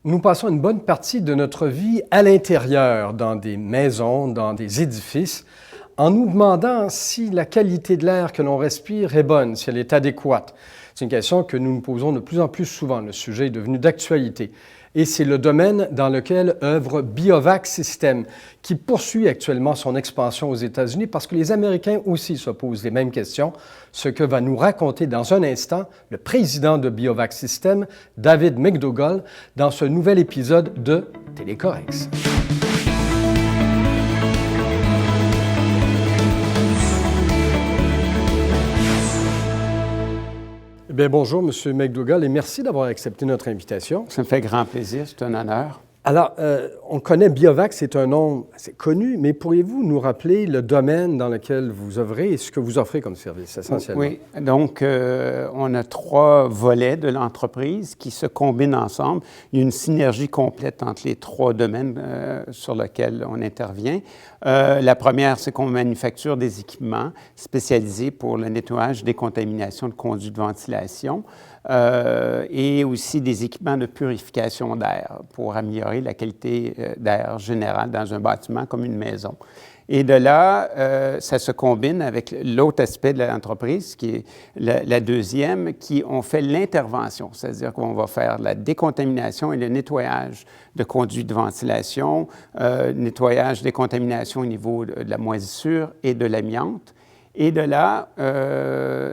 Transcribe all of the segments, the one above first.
Nous passons une bonne partie de notre vie à l'intérieur, dans des maisons, dans des édifices, en nous demandant si la qualité de l'air que l'on respire est bonne, si elle est adéquate. C'est une question que nous nous posons de plus en plus souvent. Le sujet est devenu d'actualité. Et c'est le domaine dans lequel œuvre Biovac System, qui poursuit actuellement son expansion aux États-Unis parce que les Américains aussi se posent les mêmes questions, ce que va nous raconter dans un instant le président de Biovac System, David McDougall, dans ce nouvel épisode de Télécorex. Bien, bonjour, M. McDougall, et merci d'avoir accepté notre invitation. Ça me fait grand plaisir, c'est un honneur. Alors, on connaît Biovac, c'est un nom assez connu, mais pourriez-vous nous rappeler le domaine dans lequel vous œuvrez et ce que vous offrez comme service, essentiellement? Oui, donc on a 3 volets de l'entreprise qui se combinent ensemble. Il y a une synergie complète entre les 3 domaines sur lesquels on intervient. La première, c'est qu'on manufacture des équipements spécialisés pour le nettoyage, décontamination de conduits de ventilation. Et aussi des équipements de purification d'air pour améliorer la qualité d'air générale dans un bâtiment comme une maison. Et de là, ça se combine avec l'autre aspect de l'entreprise, qui est la deuxième, qui on fait l'intervention, c'est-à-dire qu'on va faire la décontamination et le nettoyage de conduits de ventilation, nettoyage, décontamination au niveau de la moisissure et de l'amiante. Et de là,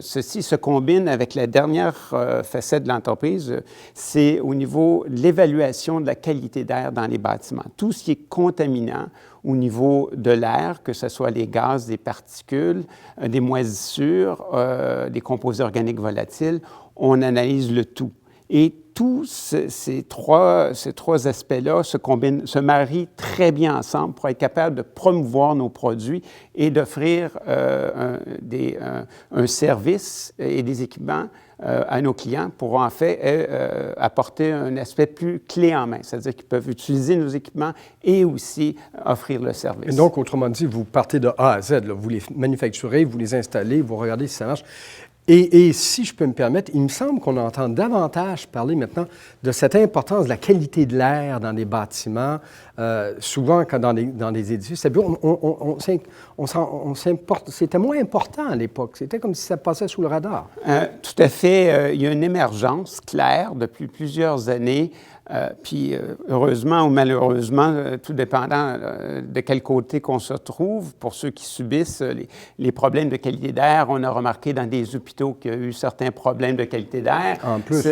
ceci se combine avec la dernière facette de l'entreprise, c'est au niveau de l'évaluation de la qualité d'air dans les bâtiments. Tout ce qui est contaminant au niveau de l'air, que ce soit les gaz, des particules, des moisissures, des composés organiques volatiles, on analyse le tout. Et tous ces trois aspects-là se marient très bien ensemble pour être capable de promouvoir nos produits et d'offrir un service et des équipements à nos clients pour en fait apporter un aspect plus clé en main, c'est-à-dire qu'ils peuvent utiliser nos équipements et aussi offrir le service. Et donc, autrement dit, vous partez de A à Z, là. Vous les manufacturez, vous les installez, vous regardez si ça marche. Et si je peux me permettre, il me semble qu'on entend davantage parler maintenant de cette importance de la qualité de l'air dans des bâtiments. Souvent, quand dans des édifices, c'était moins important à l'époque. C'était comme si ça passait sous le radar. Tout à fait. Il y a une émergence claire depuis plusieurs années. Puis, heureusement ou malheureusement, tout dépendant de quel côté qu'on se trouve, pour ceux qui subissent les problèmes de qualité d'air, on a remarqué dans des hôpitaux qu'il y a eu certains problèmes de qualité d'air. En plus.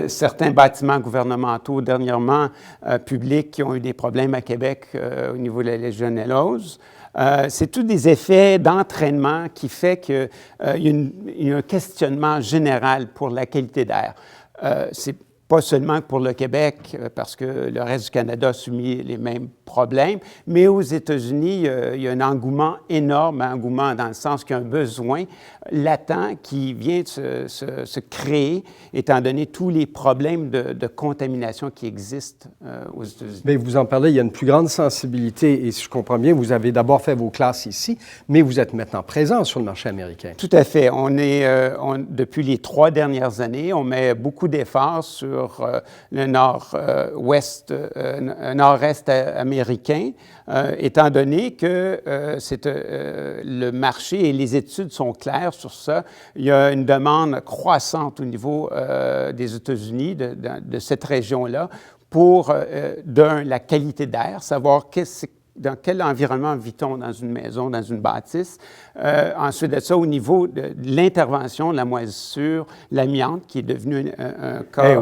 Certains bâtiments gouvernementaux, dernièrement, publics, qui ont eu des problèmes à Québec au niveau de la légionellose. C'est tous des effets d'entraînement qui fait qu'il y a un questionnement général pour la qualité d'air. C'est pas seulement pour le Québec, parce que le reste du Canada a soumis les mêmes problèmes, mais aux États-Unis, il y a un engouement énorme, un engouement dans le sens qu'il y a un besoin latent qui vient de se créer, étant donné tous les problèmes de contamination qui existent aux États-Unis. Bien, vous en parlez, il y a une plus grande sensibilité, et si je comprends bien, vous avez d'abord fait vos classes ici, mais vous êtes maintenant présent sur le marché américain. Tout à fait. Depuis les 3 dernières années, on met beaucoup d'efforts sur le nord-ouest, nord-est américain, étant donné que le marché et les études sont claires sur ça. Il y a une demande croissante au niveau des États-Unis, de cette région-là, pour, la qualité d'air, savoir dans quel environnement vit-on dans une maison, dans une bâtisse. Ensuite de ça, au niveau de l'intervention, de la moisissure, l'amiante, qui est devenu un cas,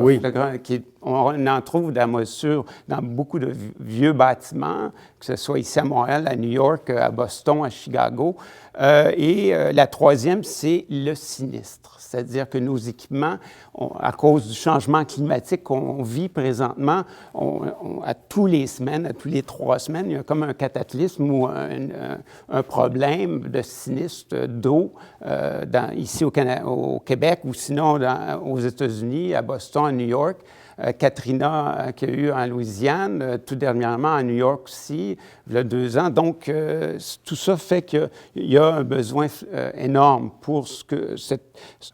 on en trouve de la moisissure dans beaucoup de vieux bâtiments, que ce soit ici à Montréal, à New York, à Boston, à Chicago. La troisième, c'est le sinistre. C'est-à-dire que nos équipements, à cause du changement climatique qu'on vit présentement, à tous les 3 semaines, il y a comme un cataclysme ou un problème de sinistre d'eau ici au Québec ou sinon aux États-Unis, à Boston, à New York. Katrina qu'il y a eu en Louisiane, tout dernièrement à New York aussi, il y a 2 ans. Donc, tout ça fait qu'il y a un besoin énorme pour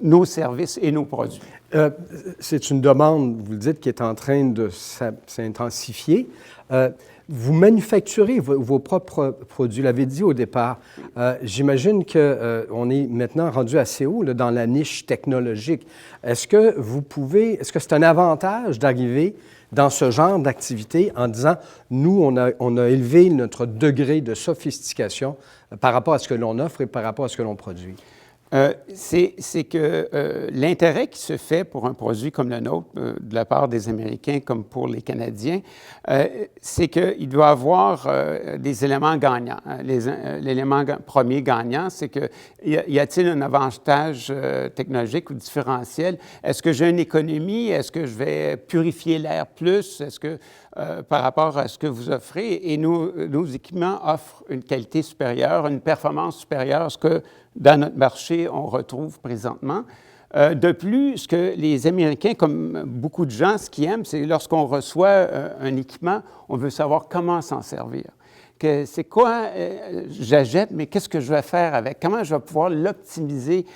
nos services et nos produits. C'est une demande, vous le dites, qui est en train de s'intensifier. Vous manufacturez vos propres produits, vous l'avez dit au départ. J'imagine qu'on est maintenant rendu assez haut là, dans la niche technologique. Est-ce que c'est un avantage d'arriver dans ce genre d'activité en disant, nous, on a élevé notre degré de sophistication par rapport à ce que l'on offre et par rapport à ce que l'on produit? C'est que l'intérêt qui se fait pour un produit comme le nôtre, de la part des Américains comme pour les Canadiens, c'est qu'il doit avoir des éléments gagnants. L'élément premier gagnant, c'est que y a-t-il un avantage technologique ou différentiel? Est-ce que j'ai une économie? Est-ce que je vais purifier l'air plus? Est-ce que par rapport à ce que vous offrez? Et nos équipements offrent une qualité supérieure, une performance supérieure à ce que dans notre marché, on retrouve présentement. De plus, ce que les Américains, comme beaucoup de gens, ce qu'ils aiment, c'est lorsqu'on reçoit un équipement, on veut savoir comment s'en servir. C'est quoi, j'achète, mais qu'est-ce que je vais faire avec? Comment je vais pouvoir l'optimiser?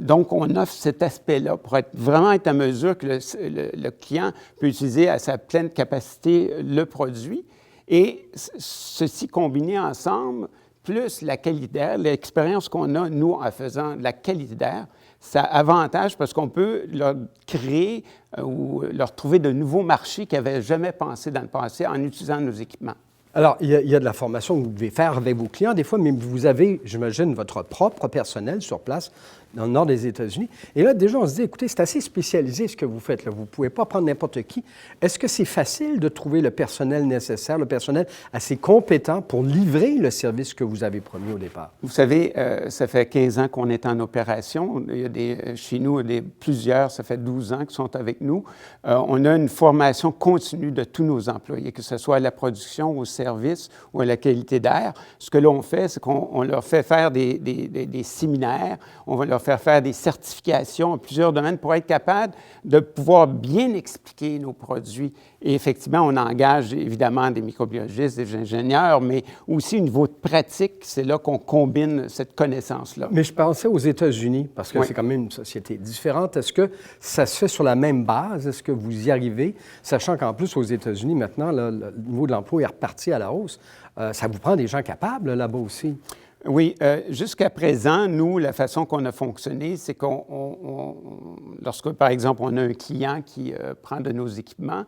Donc, on offre cet aspect-là pour vraiment être à mesure que le client peut utiliser à sa pleine capacité le produit. Et ceci combiné ensemble, plus la qualité d'air, l'expérience qu'on a, nous, en faisant de la qualité d'air, ça avantage parce qu'on peut leur créer ou leur trouver de nouveaux marchés qu'ils n'avaient jamais pensé dans le passé en utilisant nos équipements. Alors, il y a de la formation que vous devez faire avec vos clients des fois, mais vous avez, j'imagine, votre propre personnel sur place dans le nord des États-Unis. Et là, déjà, on se dit, écoutez, c'est assez spécialisé ce que vous faites là. Vous ne pouvez pas prendre n'importe qui. Est-ce que c'est facile de trouver le personnel nécessaire, le personnel assez compétent pour livrer le service que vous avez promis au départ? Vous savez, ça fait 15 ans qu'on est en opération. Il y a chez nous, plusieurs, ça fait 12 ans qui sont avec nous. On a une formation continue de tous nos employés, que ce soit à la production, au service ou à la qualité d'air. Ce que l'on fait, c'est qu'on leur fait faire des séminaires, on va leur faire des certifications en plusieurs domaines pour être capable de pouvoir bien expliquer nos produits. Et effectivement, on engage évidemment des microbiologistes, des ingénieurs, mais aussi au niveau de pratique, c'est là qu'on combine cette connaissance-là. Mais je pensais aux États-Unis, parce que c'est quand même une société différente. Est-ce que ça se fait sur la même base? Est-ce que vous y arrivez? Sachant qu'en plus, aux États-Unis, maintenant, là, le niveau de l'emploi est reparti à la hausse. Ça vous prend des gens capables là-bas aussi? Oui, jusqu'à présent, nous, la façon qu'on a fonctionné, c'est lorsque, par exemple, on a un client qui prend de nos équipements,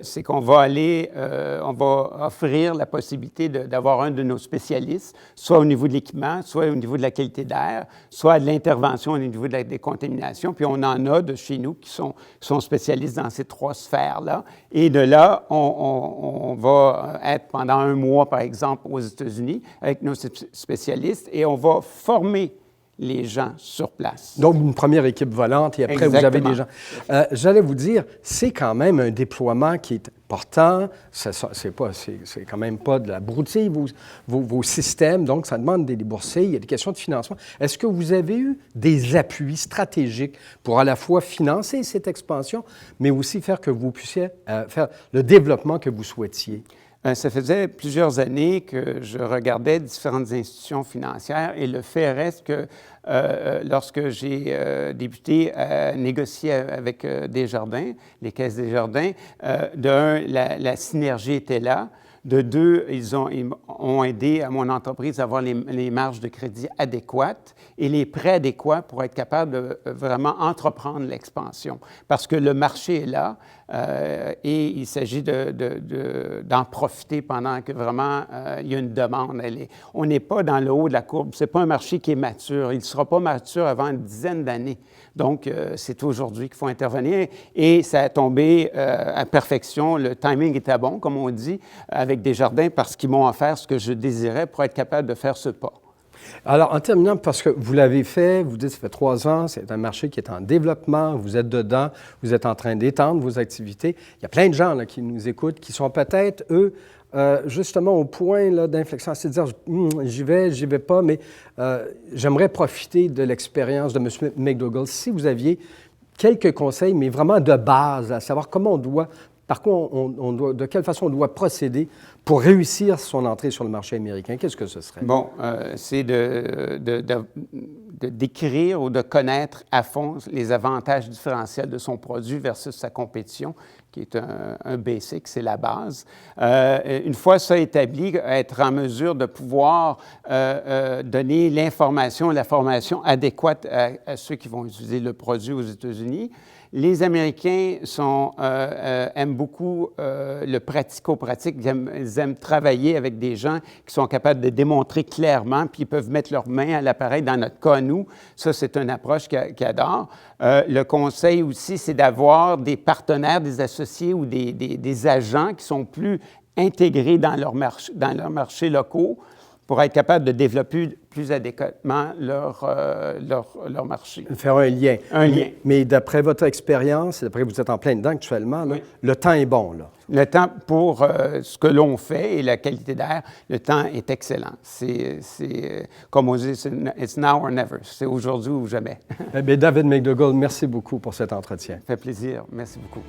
c'est qu'on va on va offrir la possibilité d'avoir un de nos spécialistes, soit au niveau de l'équipement, soit au niveau de la qualité d'air, soit de l'intervention au niveau de la décontamination. Puis on en a de chez nous qui sont spécialistes dans ces trois sphères-là. Et de là, on va être pendant un mois, par exemple, aux États-Unis avec nos spécialistes et on va former les gens sur place. Donc, une première équipe volante et après, Exactement. Vous avez des gens. J'allais vous dire, c'est quand même un déploiement qui est important. C'est quand même pas de la broutille, vos systèmes. Donc, ça demande des déboursés. Il y a des questions de financement. Est-ce que vous avez eu des appuis stratégiques pour à la fois financer cette expansion, mais aussi faire que vous puissiez faire le développement que vous souhaitiez? Ça faisait plusieurs années que je regardais différentes institutions financières et le fait reste que lorsque j'ai débuté à négocier avec Desjardins, les caisses Desjardins, la synergie était là. De deux, ils ont aidé à mon entreprise à avoir les marges de crédit adéquates et les prêts adéquats pour être capable de vraiment entreprendre l'expansion. Parce que le marché est là et il s'agit d'en profiter pendant que vraiment il y a une demande. On n'est pas dans le haut de la courbe. Ce n'est pas un marché qui est mature. Il ne sera pas mature avant une dizaine d'années. Donc, c'est aujourd'hui qu'il faut intervenir et ça a tombé à perfection. Le timing était bon, comme on dit, avec Desjardins parce qu'ils m'ont offert ce que je désirais pour être capable de faire ce pas. Alors, en terminant, parce que vous l'avez fait, vous dites, ça fait 3 ans, c'est un marché qui est en développement, vous êtes dedans, vous êtes en train d'étendre vos activités. Il y a plein de gens là, qui nous écoutent, qui sont peut-être, eux, justement au point là, d'inflexion, c'est de dire j'y vais pas, mais j'aimerais profiter de l'expérience de M. McDougall. Si vous aviez quelques conseils, mais vraiment de base, à savoir comment on doit par quoi de quelle façon on doit procéder pour réussir son entrée sur le marché américain? Qu'est-ce que ce serait? Bon, c'est de décrire ou de connaître à fond les avantages différentiels de son produit versus sa compétition, qui est un basic, c'est la base. Une fois ça établi, être en mesure de pouvoir donner l'information, la formation adéquate à ceux qui vont utiliser le produit aux États-Unis. Les Américains aiment beaucoup le pratico-pratique. Ils aiment travailler avec des gens qui sont capables de démontrer clairement, puis ils peuvent mettre leurs mains à l'appareil. Dans notre cas, nous, ça, c'est une approche qu'ils adorent. Le conseil aussi, c'est d'avoir des partenaires, des associés ou des agents qui sont plus intégrés dans leurs marchés locaux pour être capable de développer plus adéquatement leur marché. Faire un lien. Un lien. Mais d'après votre expérience, d'après vous êtes en plein dedans actuellement, là, oui. Le temps est bon, là. Le temps pour ce que l'on fait et la qualité d'air, le temps est excellent. C'est comme on dit, it's now or never. C'est aujourd'hui ou jamais. Eh bien, David McDougall, merci beaucoup pour cet entretien. Ça fait plaisir. Merci beaucoup.